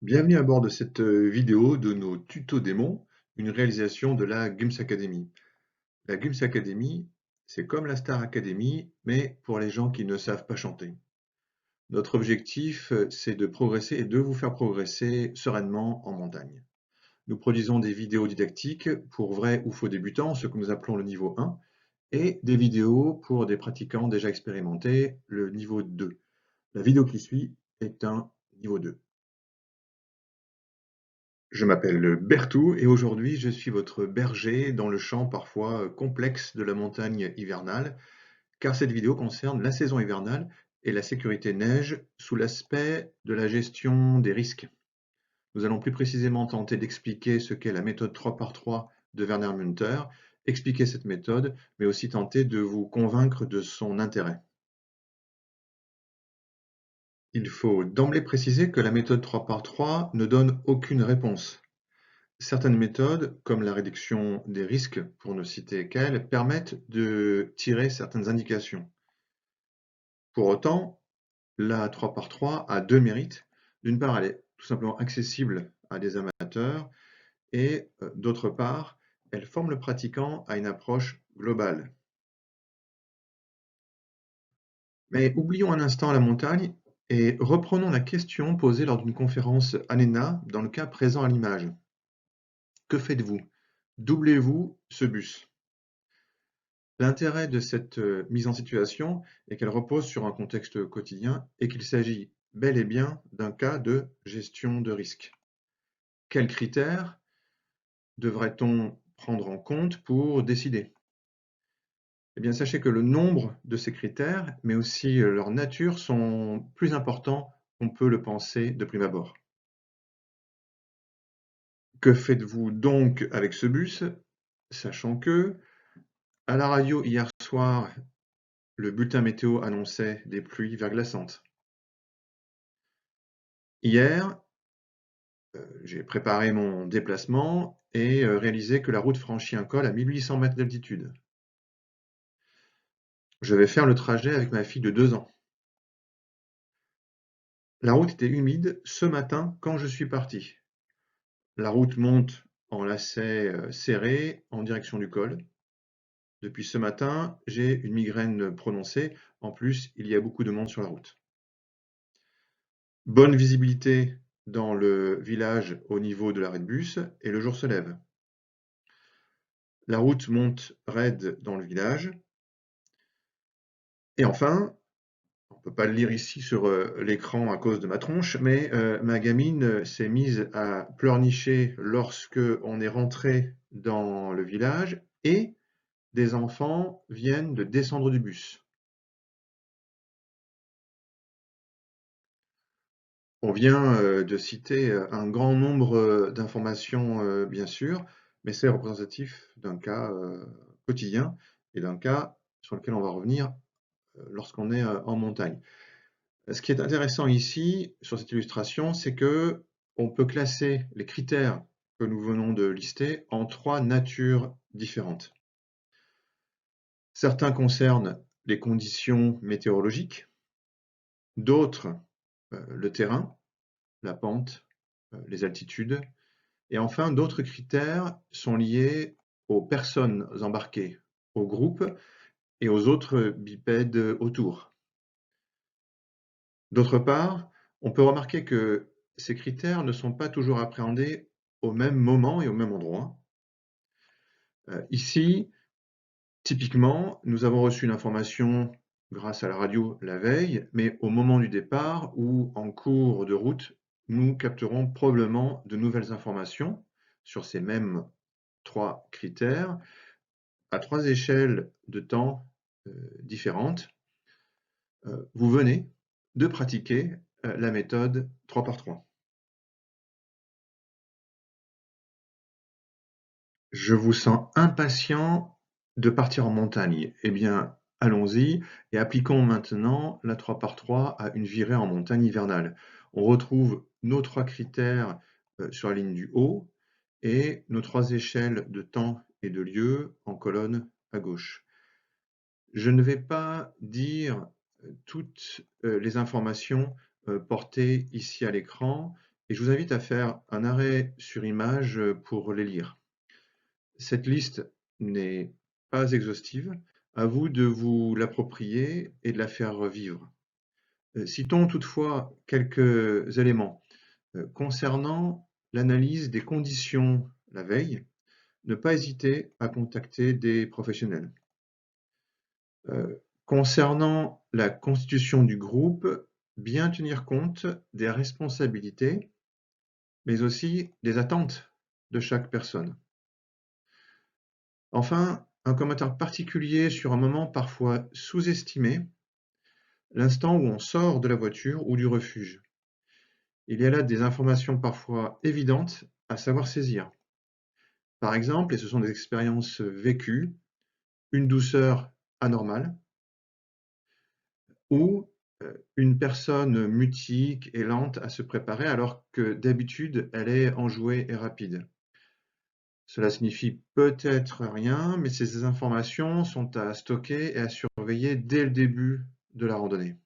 Bienvenue à bord de cette vidéo de nos tutos démons, une réalisation de la Gums Academy. La Gums Academy, c'est comme la Star Academy, mais pour les gens qui ne savent pas chanter. Notre objectif, c'est de progresser et de vous faire progresser sereinement en montagne. Nous produisons des vidéos didactiques pour vrais ou faux débutants, ce que nous appelons le niveau 1, et des vidéos pour des pratiquants déjà expérimentés, le niveau 2. La vidéo qui suit est un niveau 2. Je m'appelle Bertou et aujourd'hui je suis votre berger dans le champ parfois complexe de la montagne hivernale, car cette vidéo concerne la saison hivernale et la sécurité neige sous l'aspect de la gestion des risques. Nous allons plus précisément tenter d'expliquer ce qu'est la méthode 3x3 de Werner Münter, expliquer cette méthode, mais aussi tenter de vous convaincre de son intérêt. Il faut d'emblée préciser que la méthode 3x3 ne donne aucune réponse. Certaines méthodes, comme la réduction des risques, pour ne citer qu'elles, permettent de tirer certaines indications. Pour autant, la 3x3 a deux mérites. D'une part, elle est tout simplement accessible à des amateurs et d'autre part, elle forme le pratiquant à une approche globale. Mais oublions un instant la montagne et reprenons la question posée lors d'une conférence ANENA dans le cas présent à l'image. Que faites-vous? Doublez-vous ce bus? L'intérêt de cette mise en situation est qu'elle repose sur un contexte quotidien et qu'il s'agit bel et bien d'un cas de gestion de risque. Quels critères devrait-on prendre en compte pour décider? Eh bien, sachez que le nombre de ces critères, mais aussi leur nature, sont plus importants qu'on peut le penser de prime abord. Que faites-vous donc avec ce bus? Sachant que, à la radio hier soir, le bulletin météo annonçait des pluies verglaçantes. Hier, j'ai préparé mon déplacement et réalisé que la route franchit un col à 1800 mètres d'altitude. Je vais faire le trajet avec ma fille de 2 ans. La route était humide ce matin quand je suis parti. La route monte en lacets serrés en direction du col. Depuis ce matin, j'ai une migraine prononcée. En plus, il y a beaucoup de monde sur la route. Bonne visibilité dans le village au niveau de l'arrêt de bus et le jour se lève. La route monte raide dans le village. Et enfin, on ne peut pas le lire ici sur l'écran à cause de ma tronche, mais ma gamine s'est mise à pleurnicher lorsque on est rentré dans le village et des enfants viennent de descendre du bus. On vient de citer un grand nombre d'informations, bien sûr, mais c'est représentatif d'un cas quotidien et d'un cas sur lequel on va revenir lorsqu'on est en montagne. Ce qui est intéressant ici, sur cette illustration, c'est que on peut classer les critères que nous venons de lister en trois natures différentes. Certains concernent les conditions météorologiques, d'autres le terrain, la pente, les altitudes, et enfin d'autres critères sont liés aux personnes embarquées, au groupe et aux autres bipèdes autour. D'autre part, on peut remarquer que ces critères ne sont pas toujours appréhendés au même moment et au même endroit. Ici, typiquement, nous avons reçu l'information grâce à la radio la veille, mais au moment du départ ou en cours de route, nous capterons probablement de nouvelles informations sur ces mêmes trois critères à trois échelles de temps différentes. Vous venez de pratiquer la méthode 3x3. Je vous sens impatient de partir en montagne. Eh bien, allons-y et appliquons maintenant la 3x3 à une virée en montagne hivernale. On retrouve nos trois critères sur la ligne du haut et nos trois échelles de temps et de lieu en colonne à gauche. Je ne vais pas dire toutes les informations portées ici à l'écran. et je vous invite à faire un arrêt sur image pour les lire. Cette liste n'est pas exhaustive, à vous de vous l'approprier et de la faire vivre. Citons toutefois quelques éléments. Concernant l'analyse des conditions la veille, ne pas hésiter à contacter des professionnels. Concernant la constitution du groupe, bien tenir compte des responsabilités, mais aussi des attentes de chaque personne. Enfin, un commentaire particulier sur un moment parfois sous-estimé, l'instant où on sort de la voiture ou du refuge. Il y a là des informations parfois évidentes à savoir saisir. Par exemple, et ce sont des expériences vécues, une douceur anormale ou une personne mutique et lente à se préparer alors que d'habitude elle est enjouée et rapide. Cela signifie peut-être rien, mais ces informations sont à stocker et à surveiller dès le début de la randonnée.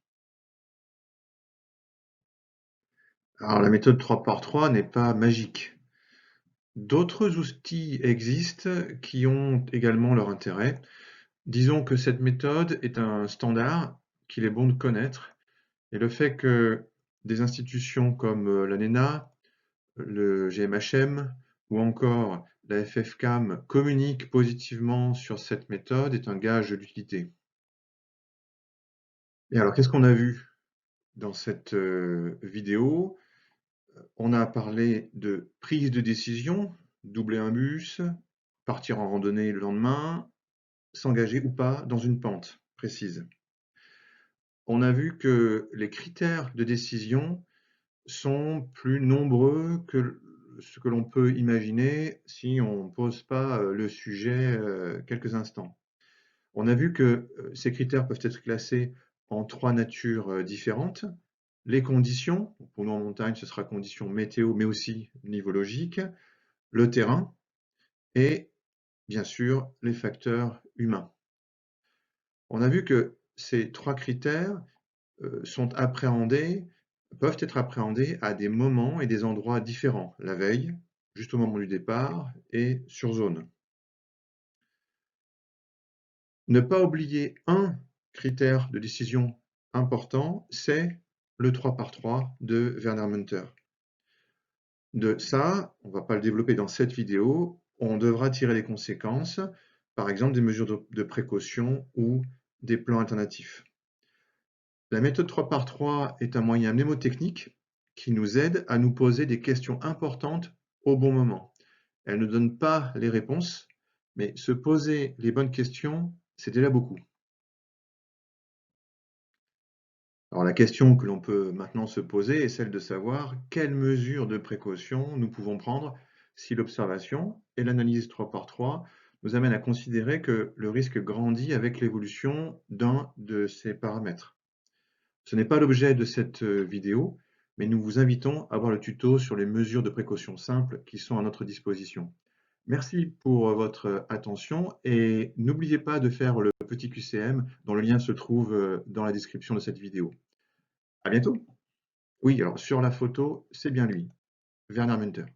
Alors la méthode 3x3 n'est pas magique. D'autres outils existent qui ont également leur intérêt. Disons que cette méthode est un standard qu'il est bon de connaître, et le fait que des institutions comme l'ANENA, le GMHM ou encore la FFCAM communiquent positivement sur cette méthode est un gage d'utilité. Et alors, qu'est-ce qu'on a vu dans cette vidéo? On a parlé de prise de décision, doubler un bus, partir en randonnée le lendemain, s'engager ou pas dans une pente précise. On a vu que les critères de décision sont plus nombreux que ce que l'on peut imaginer si on ne pose pas le sujet quelques instants. On a vu que ces critères peuvent être classés en trois natures différentes. Les conditions, pour nous en montagne, ce sera conditions météo, mais aussi nivologiques, le terrain et bien sûr les facteurs humains. On a vu que ces trois critères peuvent être appréhendés à des moments et des endroits différents, la veille, juste au moment du départ et sur zone. Ne pas oublier un critère de décision important, c'est le 3x3 de Werner Munther. De ça, on ne va pas le développer dans cette vidéo, on devra tirer les conséquences, par exemple des mesures de précaution ou des plans alternatifs. La méthode 3x3 est un moyen mnémotechnique qui nous aide à nous poser des questions importantes au bon moment. Elle ne donne pas les réponses, mais se poser les bonnes questions, c'est déjà beaucoup. Alors la question que l'on peut maintenant se poser est celle de savoir quelles mesures de précaution nous pouvons prendre si l'observation et l'analyse 3x3 nous amènent à considérer que le risque grandit avec l'évolution d'un de ces paramètres. Ce n'est pas l'objet de cette vidéo, mais nous vous invitons à voir le tuto sur les mesures de précaution simples qui sont à notre disposition. Merci pour votre attention et n'oubliez pas de faire le petit QCM dont le lien se trouve dans la description de cette vidéo. À bientôt. Oui, alors sur la photo, c'est bien lui, Werner Munther.